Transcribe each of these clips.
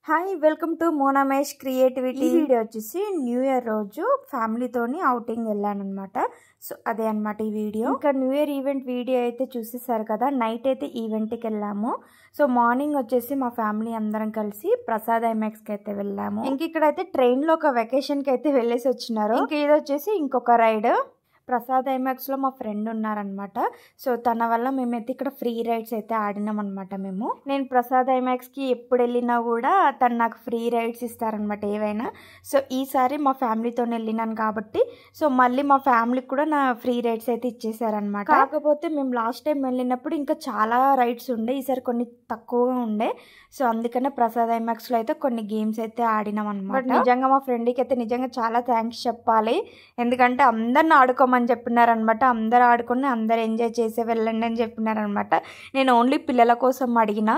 Hi welcome to మోనామేష్ creativity. ఈ video వచ్చేసి న్యూ ఇయర్ రోజు ఫ్యామిలీతోని అవుటింగ్ వెళ్ళాను అనమాట. సో అదే అనమాట ఈ వీడియో. ఇంకా న్యూ ఇయర్ ఈవెంట్ వీడియో అయితే చూసేసారు కదా. నైట్ అయితే ఈవెంట్కి వెళ్ళాము. సో మార్నింగ్ వచ్చేసి మా ఫ్యామిలీ అందరం కలిసి ప్రసాద్ ఐమాక్స్కి అయితే వెళ్ళాము. ఇంక ఇక్కడైతే ట్రైన్లో ఒక వెకేషన్కి అయితే వెళ్ళేసి వచ్చినారు. ఇంక ఇది వచ్చేసి ఇంకొక రైడ్. ప్రసాద్ ఐమాక్స్లో మా ఫ్రెండ్ ఉన్నారనమాట. సో తన వల్ల మేమైతే ఇక్కడ ఫ్రీ రైడ్స్ అయితే ఆడినాం అనమాట. నేను ప్రసాద్ ఐమాక్స్కి ఎప్పుడు వెళ్ళినా కూడా తను నాకు ఫ్రీ రైడ్స్ ఇస్తారనమాట ఏవైనా. సో ఈసారి మా ఫ్యామిలీతో వెళ్ళినాను కాబట్టి సో మళ్ళీ మా ఫ్యామిలీకి కూడా నా ఫ్రీ రైడ్స్ అయితే ఇచ్చేసారనమాట. కాకపోతే మేము లాస్ట్ టైం వెళ్ళినప్పుడు ఇంకా చాలా రైడ్స్ ఉండే, ఈసారి కొన్ని తక్కువగా ఉండే. సో అందుకనే ప్రసాద్ ఐమాక్స్లో అయితే కొన్ని గేమ్స్ అయితే ఆడినాం అనమాట. నిజంగా మా ఫ్రెండ్కి అయితే నిజంగా చాలా థ్యాంక్స్ చెప్పాలి. ఎందుకంటే అందరిని ఆడుకోమని చెప్పినారనమాట. అందరు ఆడుకుని అందరు ఎంజాయ్ చేసి వెళ్ళండి అని చెప్పినారనమాట. నేను ఓన్లీ పిల్లల కోసం అడిగిన,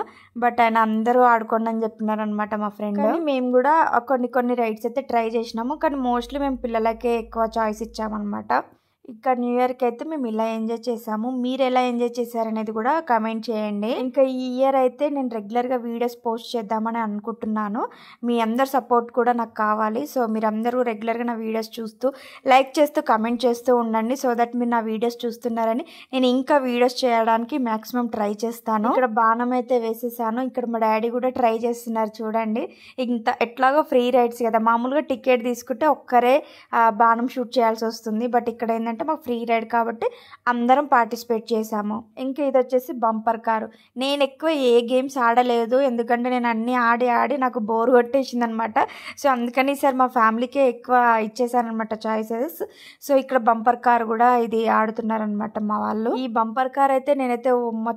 బట్ ఆయన అందరూ ఆడుకోండి అని చెప్పినారనమాట మా ఫ్రెండ్. మేము కూడా కొన్ని రైడ్స్ అయితే ట్రై చేసినాము, కానీ మోస్ట్లీ మేము పిల్లలకే ఎక్కువ చాయిస్ ఇచ్చామన్నమాట. ఇక్కడ న్యూ ఇయర్కి అయితే మేము ఇలా ఎంజాయ్ చేసాము. మీరు ఎలా ఎంజాయ్ చేశారనేది కూడా కమెంట్ చేయండి. ఇంకా ఈ ఇయర్ అయితే నేను రెగ్యులర్గా వీడియోస్ పోస్ట్ చేద్దామని అనుకుంటున్నాను. మీ అందరు సపోర్ట్ కూడా నాకు కావాలి. సో మీరందరూ రెగ్యులర్గా నా వీడియోస్ చూస్తూ లైక్ చేస్తూ కమెంట్ చేస్తూ ఉండండి. సో దట్ మీరు నా వీడియోస్ చూస్తున్నారని నేను ఇంకా వీడియోస్ చేయడానికి మ్యాక్సిమం ట్రై చేస్తాను. ఇక్కడ బాణం అయితే వేసేసాను. ఇక్కడ మా డాడీ కూడా ట్రై చేస్తున్నారు చూడండి. ఇంత ఎట్లాగో ఫ్రీ రైడ్స్ కదా, మామూలుగా టికెట్ తీసుకుంటే ఒక్కరే బాణం షూట్ చేయాల్సి వస్తుంది. బట్ ఇక్కడ ఏంటంటే మాకు ఫ్రీ రైడ్ కాబట్టి అందరం పార్టిసిపేట్ చేసాము. ఇంకా ఇది వచ్చేసి బంపర్ కారు. నేను ఎక్కువ ఏ గేమ్స్ ఆడలేదు, ఎందుకంటే నేను అన్నీ ఆడి నాకు బోర్ కొట్టేసింది అనమాట. సో అందుకని ఈసారి మా ఫ్యామిలీకే ఎక్కువ ఇచ్చేసానమాట చాయిసెస్. సో ఇక్కడ బంపర్ కార్ కూడా ఇది ఆడుతున్నారనమాట మా వాళ్ళు. ఈ బంపర్ కార్ అయితే నేనైతే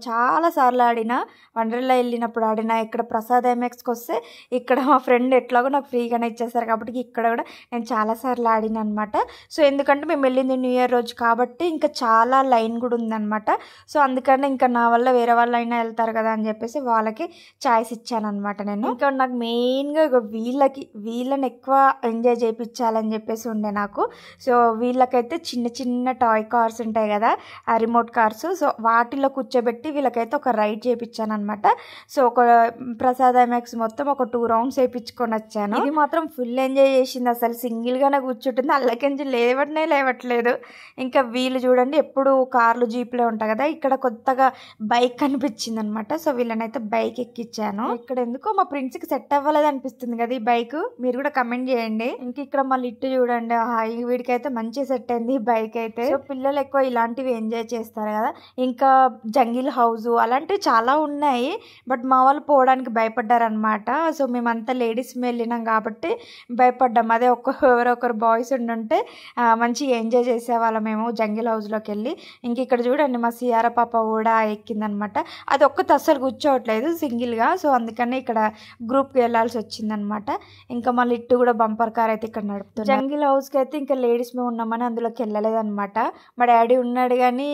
చాలా సార్లు ఆడినా, వండర్లా వెళ్ళినప్పుడు ఆడినా. ఇక్కడ ప్రసాద్ ఐమాక్స్కి వస్తే ఇక్కడ మా ఫ్రెండ్ ఎట్లాగో నాకు ఫ్రీగానే ఇచ్చేసారు కాబట్టి ఇక్కడ కూడా నేను చాలా సార్లు ఆడినా అనమాట. సో ఎందుకంటే మేము వెళ్ళింది న్యూ ఇయర్ రోజు కాబట్టి ఇంకా చాలా లైన్ కూడా ఉందన్నమాట. సో అందుకని ఇంకా నా వల్ల వేరే వాళ్ళు అయినా వెళ్తారు కదా అని చెప్పేసి వాళ్ళకి ఛాయిస్ ఇచ్చాను అనమాట నేను. ఇంకా నాకు మెయిన్గా వీళ్ళని ఎక్కువ ఎంజాయ్ చేయించాలని చెప్పేసి ఉండే నాకు. సో వీళ్ళకైతే చిన్న టాయ్ కార్స్ ఉంటాయి కదా, ఆ రిమోట్ కార్స్. సో వాటిలో కూర్చోబెట్టి వీళ్ళకైతే ఒక రైడ్ చేయించాను అనమాట. సో ఒక ప్రసాద్ ఐమాక్స్ మొత్తం ఒక 2 రౌండ్స్ వేయించుకొని వచ్చాను. ఇది మాత్రం ఫుల్ ఎంజాయ్ చేసింది. అసలు సింగిల్గానే కూర్చుంటుంది, అల్లకించి లేవట్లేదు. ఇంకా వీళ్ళు చూడండి ఎప్పుడు కార్లు జీప్లే ఉంటాయి కదా, ఇక్కడ కొత్తగా బైక్ కనిపించింది అనమాట. సో వీళ్ళనైతే బైక్ ఎక్కించాను. ఇక్కడ ఎందుకో మా ప్రిన్స్కి సెట్ అవ్వలేదు అనిపిస్తుంది కదా ఈ బైక్, మీరు కూడా కమెంట్ చేయండి. ఇంక ఇక్కడ మళ్ళీ ఇట్టు చూడండి, వీడికైతే మంచి సెట్ అయింది ఈ బైక్ అయితే. సో పిల్లలు ఎక్కువ ఇలాంటివి ఎంజాయ్ చేస్తారు కదా. ఇంకా జంగిల్ హౌస్ అలాంటివి చాలా ఉన్నాయి, బట్ మా వాళ్ళు పోవడానికి భయపడ్డారనమాట. సో మేమంతా లేడీస్ వెళ్ళినాం కాబట్టి భయపడ్డాం. అదే ఎవరొకరు బాయ్స్ ఉండుంటే మంచిగా ఎంజాయ్ చేసేవాళ్ళం మేము జంగిల్ హౌస్లోకి వెళ్ళి. ఇంక ఇక్కడ చూడండి మా సియారా పాప కూడా ఎక్కిందనమాట. అది ఒక్కటి అస్సలు కూర్చోవట్లేదు సింగిల్గా. సో అందుకని ఇక్కడ గ్రూప్కి వెళ్ళాల్సి వచ్చిందనమాట. ఇంకా మళ్ళీ ఇట్టు కూడా బంపర్ కార్ అయితే ఇక్కడ నడుపుతుంది. జంగిల్ హౌస్కి అయితే ఇంకా లేడీస్ మేము ఉన్నామని అందులోకి వెళ్ళలేదనమాట. మా డాడీ ఉన్నాడు కానీ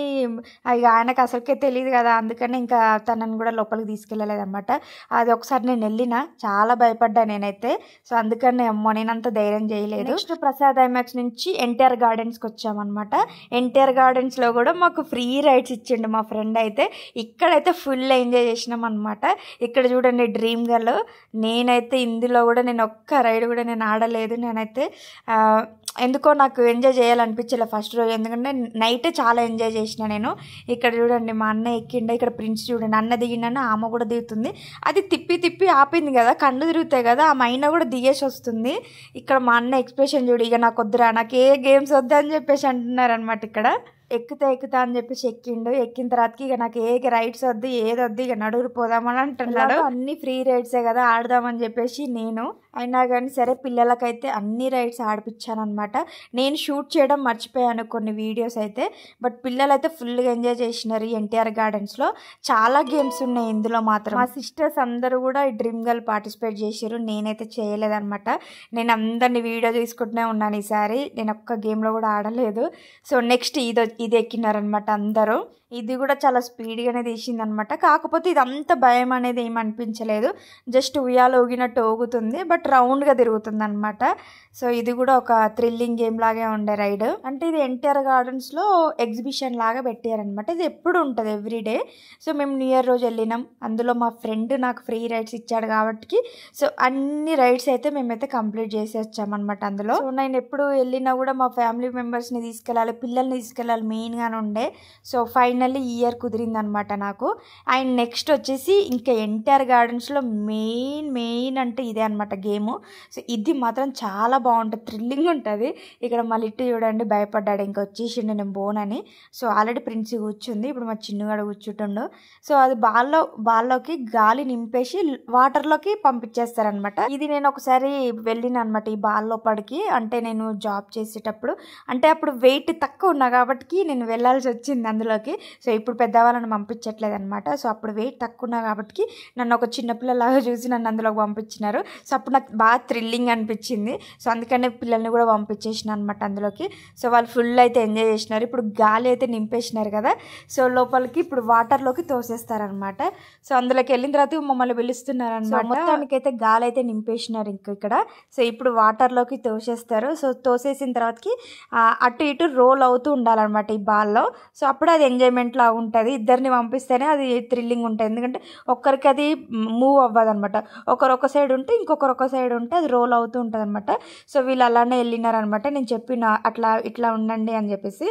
ఆయనకు అసలుకే తెలియదు కదా, అందుకని ఇంకా తనని కూడా లోపలికి తీసుకెళ్ళలేదన్నమాట. అది ఒకసారి నేను వెళ్ళినా చాలా భయపడ్డా నేనైతే. సో అందుకని నేనంత ధైర్యం చేయలేదు. నెక్స్ట్ ప్రసాద్ ఐమాక్స్ నుంచి ఎన్టీఆర్ గార్డెన్స్కి వచ్చామన్నమాట. ఎన్టీఆర్ గార్డెన్స్లో కూడా మాకు ఫ్రీ రైడ్స్ ఇచ్చిండు మా ఫ్రెండ్ అయితే. ఇక్కడైతే ఫుల్ ఎంజాయ్ చేసినాం అనమాట. ఇక్కడ చూడండి డ్రీమ్ గర్ల్. నేనైతే ఇందులో కూడా నేను ఒక్క రైడ్ కూడా నేను ఆడలేదు. నేనైతే ఎందుకో నాకు ఎంజాయ్ చేయాలనిపించలే ఫస్ట్ రోజు, ఎందుకంటే నైటే చాలా ఎంజాయ్ చేసిన నేను. ఇక్కడ చూడండి మా అన్న ఎక్కిండ, ఇక్కడ ప్రిన్స్ చూడండి అన్న దిగిండని ఆమె కూడా దిగుతుంది. అది తిప్పి ఆపింది కదా, కళ్ళు తిరుగుతాయి కదా, ఆ మైనా కూడా దిగేసి వస్తుంది. ఇక్కడ మా అన్న ఎక్స్ప్రెషన్ చూడు, ఇక నాకు వద్దురా, నాకు ఏ గేమ్స్ వద్దు అని చెప్పేసి అంటున్నారనమాట. ఇక్కడ ఎక్కుతా అని చెప్పేసి ఎక్కిండు. ఎక్కిన తర్వాతకి ఇక నాకు ఏ రైడ్స్ వద్దు ఏది వద్దు, ఇక నడుగురు పోదామని అంటున్నాడు. అన్ని ఫ్రీ రైడ్సే కదా ఆడదామని చెప్పేసి నేను అయినా కానీ సరే పిల్లలకైతే అన్ని రైడ్స్ ఆడిపించాను అనమాట. నేను షూట్ చేయడం మర్చిపోయాను కొన్ని వీడియోస్ అయితే, బట్ పిల్లలైతే ఫుల్గా ఎంజాయ్ చేసినారు. ఎన్టీఆర్ గార్డెన్స్లో చాలా గేమ్స్ ఉన్నాయి ఇందులో మాత్రం. మా సిస్టర్స్ అందరూ కూడా ఈ డ్రీమ్ గర్ల్ పార్టిసిపేట్ చేసారు, నేనైతే చేయలేదన్నమాట. నేను అందరినీ వీడియో తీసుకుంటూనే ఉన్నాను ఈసారి, నేను ఒక్క గేమ్లో కూడా ఆడలేదు. సో నెక్స్ట్ ఇది ఎక్కినారనమాట అందరూ. ఇది కూడా చాలా స్పీడ్గానే తీసింది అనమాట. కాకపోతే ఇదంతా భయం అనేది ఏమి అనిపించలేదు, జస్ట్ ఉయ్యాల ఊగినట్టు ఊగుతుంది, బట్ రౌండ్గా తిరుగుతుంది అనమాట. సో ఇది కూడా ఒక థ్రిల్లింగ్ గేమ్ లాగే ఉండే రైడ్. అంటే ఇది ఎన్టీఆర్ గార్డెన్స్లో ఎగ్జిబిషన్ లాగా పెట్టారనమాట. ఇది ఎప్పుడు ఉంటుంది, ఎవ్రీడే. సో మేము న్యూ ఇయర్ రోజు వెళ్ళినాం. అందులో మా ఫ్రెండ్ నాకు ఫ్రీ రైడ్స్ ఇచ్చాడు కాబట్టి సో అన్ని రైడ్స్ అయితే మేమైతే కంప్లీట్ చేసి వచ్చామన్నమాట అందులో. సో నేను ఎప్పుడు వెళ్ళినా కూడా మా ఫ్యామిలీ మెంబర్స్ని తీసుకెళ్ళాలి, పిల్లల్ని తీసుకెళ్ళాలి మెయిన్గానే ఉండే. సో ఫైనల్లీ ఈ ఇయర్ కుదిరిందనమాట నాకు. అండ్ నెక్స్ట్ వచ్చేసి ఇంకా ఎన్టీఆర్ గార్డెన్స్లో మెయిన్ అంటే ఇదే అనమాట గేము. సో ఇది మాత్రం చాలా బాగుంటుంది, థ్రిల్లింగ్ ఉంటుంది. ఇక్కడ మా లిట్టు చూడండి భయపడ్డాడు, ఇంకా వచ్చేసిండు నేను బోనని. సో ఆల్రెడీ ప్రిన్సి కూర్చుంది, ఇప్పుడు మా చిన్నగాడు కూర్చుంటుండు. సో అది బాల్లోకి గాలి నింపేసి వాటర్లోకి పంపించేస్తారనమాట. ఇది నేను ఒకసారి వెళ్ళిన అనమాట ఈ బాల్ లోపలికి. అంటే నేను జాబ్ చేసేటప్పుడు, అంటే అప్పుడు వెయిట్ తక్కువ ఉన్నా కాబట్టి నేను వెళ్ళాల్సి వచ్చింది అందులోకి. సో ఇప్పుడు పెద్దవాళ్ళని పంపించట్లేదు అనమాట. సో అప్పుడు వెయిట్ తక్కువ ఉన్నా కాబట్టి నన్ను ఒక చిన్నపిల్లలాగా చూసి నన్ను అందులోకి పంపించినారు. సో అప్పుడు నాకు బాగా థ్రిల్లింగ్ అనిపించింది. సో అందుకనే పిల్లల్ని కూడా పంపించేసిన అనమాట అందులోకి. సో వాళ్ళు ఫుల్ అయితే ఎంజాయ్ చేసినారు. ఇప్పుడు గాలి అయితే నింపేసినారు కదా, సో లోపలికి ఇప్పుడు వాటర్లోకి తోసేస్తారనమాట. సో అందులోకి వెళ్ళిన తర్వాత మమ్మల్ని పిలుస్తున్నారు అనమాట. మొత్తానికైతే గాలి అయితే నింపేసినారు ఇక్కడ. సో ఇప్పుడు వాటర్లోకి తోసేస్తారు. సో తోసేసిన తర్వాతకి అటు ఇటు రోల్ అవుతూ ఉండాలన్నమాట ఈ బాల్లో. సో అప్పుడు అది ఎంజాయ్మెంట్ లాగా ఉంటుంది. ఇద్దరిని పంపిస్తేనే అది థ్రిల్లింగ్ ఉంటుంది, ఎందుకంటే ఒక్కరికి అది మూవ్ అవ్వదు అనమాట. ఒకరు ఒక సైడ్ ఉంటే ఇంకొకరు ఒక సైడ్ ఉంటే అది రోల్ అవుతూ ఉంటుంది అనమాట. సో వీళ్ళు అలానే వెళ్ళినారనమాట. నేను చెప్పిన అట్లా ఇట్లా ఉండండి అని చెప్పేసి.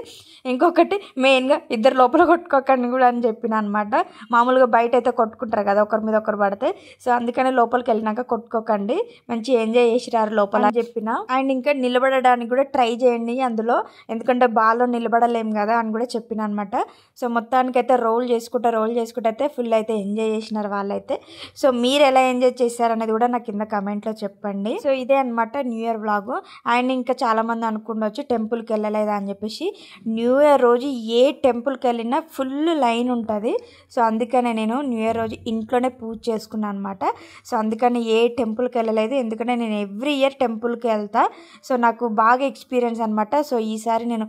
ఇంకొకటి మెయిన్గా ఇద్దరు లోపల కొట్టుకోకండి కూడా అని చెప్పిన అనమాట. మామూలుగా బయట అయితే కొట్టుకుంటారు కదా ఒకరి మీద ఒకరు పడితే. సో అందుకనే లోపలికి వెళ్ళినాక కొట్టుకోకండి, మంచి ఎంజాయ్ చేసిరారు లోపల అని చెప్పిన. అండ్ ఇంకా నిలబడడానికి కూడా ట్రై చేయండి అందులో, ఎందుకంటే బాల్లో నిలబడలేం కదా అని కూడా చెప్పిన అనమాట. సో మొత్తానికైతే రోల్ చేసుకుంటే అయితే ఫుల్ అయితే ఎంజాయ్ చేసినారు వాళ్ళైతే. సో మీరు ఎలా ఎంజాయ్ చేశారనేది కూడా నాకు కింద కమెంట్లో చెప్పండి. సో ఇదే అనమాట న్యూ ఇయర్ వ్లాగ్. అండ్ ఇంకా చాలామంది అనుకుండొచ్చు టెంపుల్కి వెళ్ళలేదా అని చెప్పేసి. న్యూ ఇయర్ రోజు ఏ టెంపుల్కి వెళ్ళినా ఫుల్ లైన్ ఉంటుంది. సో అందుకనే నేను న్యూ ఇయర్ రోజు ఇంట్లోనే పూజ చేసుకున్నాను అనమాట. సో అందుకని ఏ టెంపుల్కి వెళ్ళలేదు, ఎందుకంటే నేను ఎవ్రీ ఇయర్ టెంపుల్కి వెళ్తా. సో నాకు బాగా ఎక్స్పీరియన్స్ అనమాట. సో ఈసారి నేను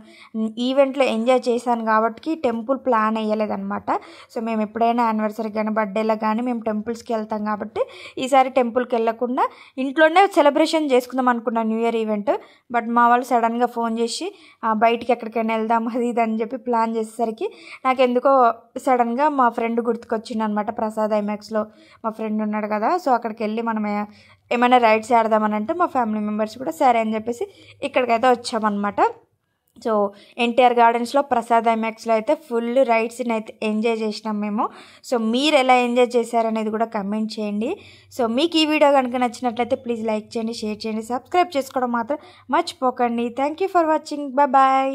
ఈవెంట్లో ఎంజాయ్ చేశాను కాబట్టి టెంపుల్ ప్లాన్ వేయలేదన్నమాట. సో మేము ఎప్పుడైనా యానివర్సరీ కానీ బర్త్డేలకు కానీ మేము టెంపుల్స్కి వెళ్తాం కాబట్టి ఈసారి టెంపుల్కి వెళ్ళకుండా ఇంట్లోనే సెలబ్రేషన్ చేసుకుందాం అనుకున్నాను న్యూ ఇయర్ ఈవెంట్. బట్ మా వాళ్ళు సడన్గా ఫోన్ చేసి బయటికి ఎక్కడికైనా వెళ్దాం అది ఇది అని చెప్పి ప్లాన్ చేసేసరికి నాకు ఎందుకో సడన్గా మా ఫ్రెండ్ గుర్తుకొచ్చింది అనమాట. ప్రసాద్ ఐమాక్స్లో మా ఫ్రెండ్ ఉన్నాడు కదా, సో అక్కడికి వెళ్ళి మనం ఏమైనా రైడ్స్ ఆడదామని అంటే మా ఫ్యామిలీ మెంబర్స్ కూడా సరే అని చెప్పేసి ఇక్కడికైతే వచ్చామన్నమాట. సో ఎన్టీఆర్ గార్డెన్స్లో ప్రసాద్ ఐమాక్స్లో అయితే ఫుల్ రైడ్స్ని అయితే ఎంజాయ్ చేసినాం మేము. సో మీరు ఎలా ఎంజాయ్ చేశారనేది కూడా కమెంట్ చేయండి. సో మీకు ఈ వీడియో కనుక నచ్చినట్లయితే ప్లీజ్ లైక్ చేయండి, షేర్ చేయండి, సబ్స్క్రైబ్ చేసుకోవడం మాత్రం మర్చిపోకండి. Thank you for watching. Bye.